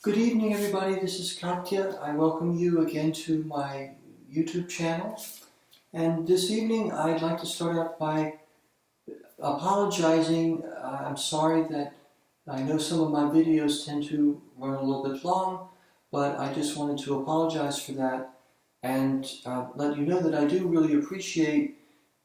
Good evening, everybody. This is Katya. I welcome you again to my YouTube channel. And this evening, I'd like to start out by apologizing. I'm sorry that I know some of my videos tend to run a little bit long, but I just wanted to apologize for that and let you know that I do really appreciate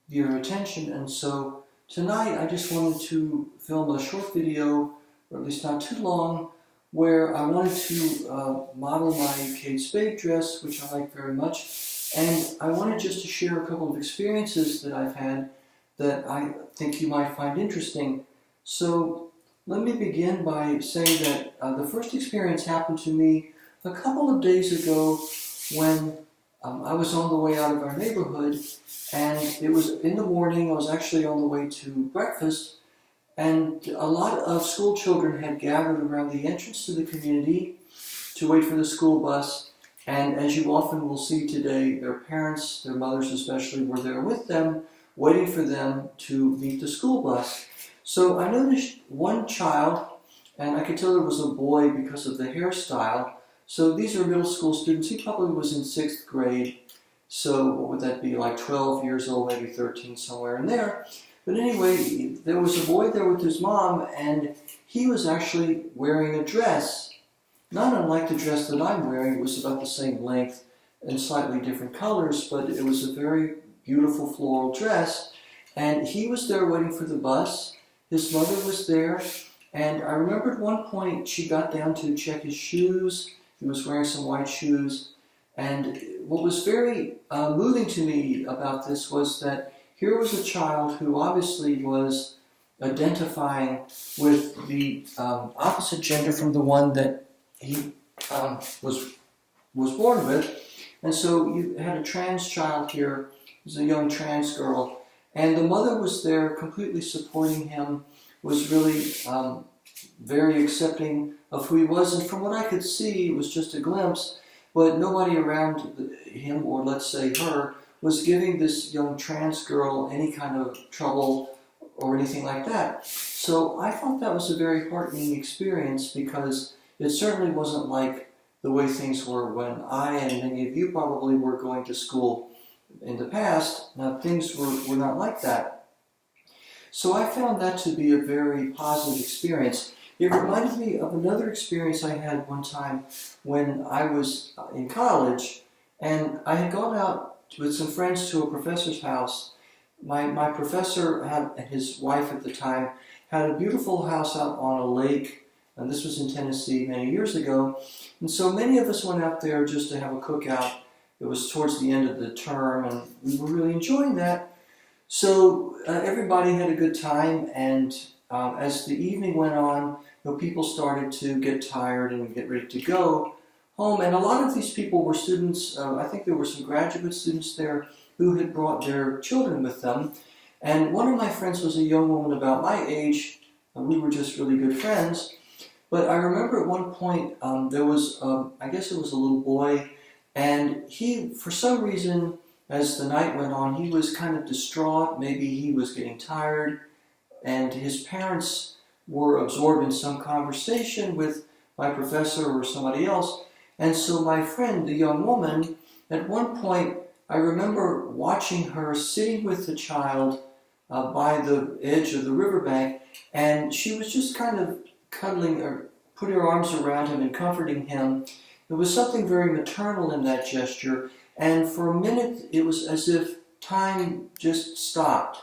your attention. And so tonight, I just wanted to film a short video, or at least not too long, where I wanted to model my Kate Spade dress, which I like very much, and I wanted just to share a couple of experiences that I've had that I think you might find interesting. So let me begin by saying that the first experience happened to me a couple of days ago when I was on the way out of our neighborhood, and it was in the morning. I was actually on the way to breakfast, and a lot of school children had gathered around the entrance to the community to wait for the school bus. And as you often will see today, their parents, their mothers especially, were there with them, waiting for them to meet the school bus. So I noticed one child, and I could tell it was a boy because of the hairstyle. So these are middle school students. He probably was in 6th grade. So what would that be, like 12 years old, maybe 13, somewhere in there. But anyway, there was a boy there with his mom, and he was actually wearing a dress, not unlike the dress that I'm wearing. It was about the same length and slightly different colors, but it was a very beautiful floral dress. And he was there waiting for the bus. His mother was there, and I remember at one point she got down to check his shoes. He was wearing some white shoes. And what was very moving to me about this was that here was a child who obviously was identifying with the opposite gender from the one that he was born with. And so you had a trans child here, it was a young trans girl, and the mother was there completely supporting him, was really very accepting of who he was. And from what I could see, it was just a glimpse, but nobody around him, or let's say her, was giving this young trans girl any kind of trouble or anything like that. So I thought that was a very heartening experience, because it certainly wasn't like the way things were when I and many of you probably were going to school in the past. Now, things were not like that. So I found that to be a very positive experience. It reminded me of another experience I had one time when I was in college, and I had gone out with some friends to a professor's house. My professor and his wife at the time had a beautiful house out on a lake, and this was in Tennessee many years ago. And so many of us went out there just to have a cookout. It was towards the end of the term, and we were really enjoying that. So everybody had a good time, and as the evening went on, people started to get tired and get ready to go home, and a lot of these people were students. I think there were some graduate students there who had brought their children with them, and one of my friends was a young woman about my age, and we were just really good friends. But I remember at one point there was, I guess it was a little boy, and he, for some reason, as the night went on, he was kind of distraught. Maybe he was getting tired, and his parents were absorbed in some conversation with my professor or somebody else. And so my friend, the young woman, at one point, I remember watching her sitting with the child by the edge of the riverbank, and she was just kind of cuddling or putting her arms around him and comforting him. There was something very maternal in that gesture, and for a minute it was as if time just stopped.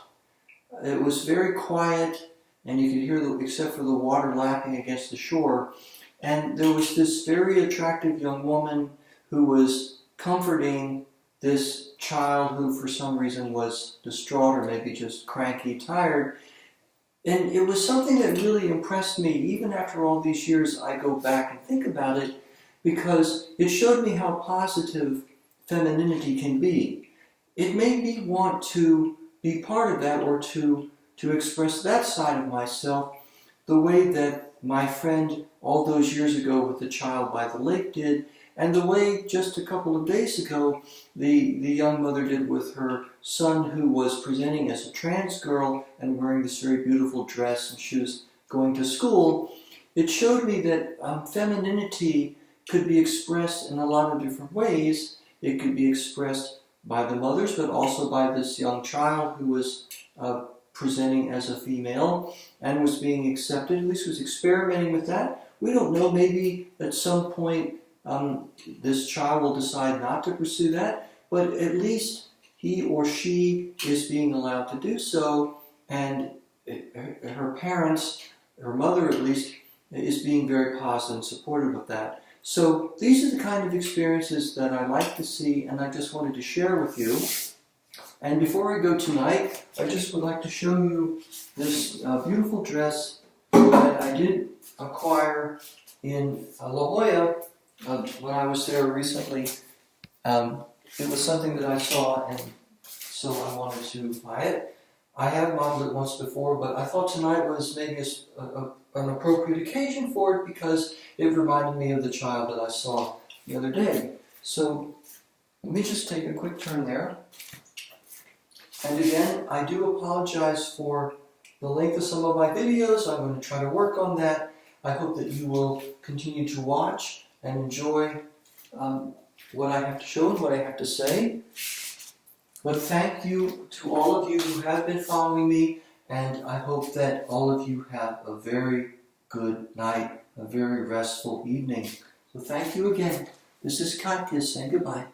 It was very quiet, and you could hear, except for the water lapping against the shore. And there was this very attractive young woman who was comforting this child who for some reason was distraught, or maybe just cranky, tired. And it was something that really impressed me. Even after all these years, I go back and think about it, because it showed me how positive femininity can be. It made me want to be part of that, or to express that side of myself the way that my friend all those years ago with the child by the lake did, and the way just a couple of days ago the young mother did with her son, who was presenting as a trans girl and wearing this very beautiful dress, and she was going to school. it showed me that femininity could be expressed in a lot of different ways. It could be expressed by the mothers, but also by this young child who was presenting as a female and was being accepted, at least was experimenting with that. We don't know, maybe at some point this child will decide not to pursue that, but at least he or she is being allowed to do so, and her parents, her mother at least, is being very positive and supportive of that. So these are the kind of experiences that I like to see, and I just wanted to share with you. And before I go tonight, I just would like to show you this beautiful dress that I did acquire in La Jolla when I was there recently. It was something that I saw, and so I wanted to buy it. I have modeled it once before, but I thought tonight was maybe an appropriate occasion for it because it reminded me of the child that I saw the other day. So let me just take a quick turn there. And again, I do apologize for the length of some of my videos. I'm going to try to work on that. I hope that you will continue to watch and enjoy what I have to show and what I have to say. But thank you to all of you who have been following me, and I hope that all of you have a very good night, a very restful evening. So thank you again. This is Katya saying goodbye.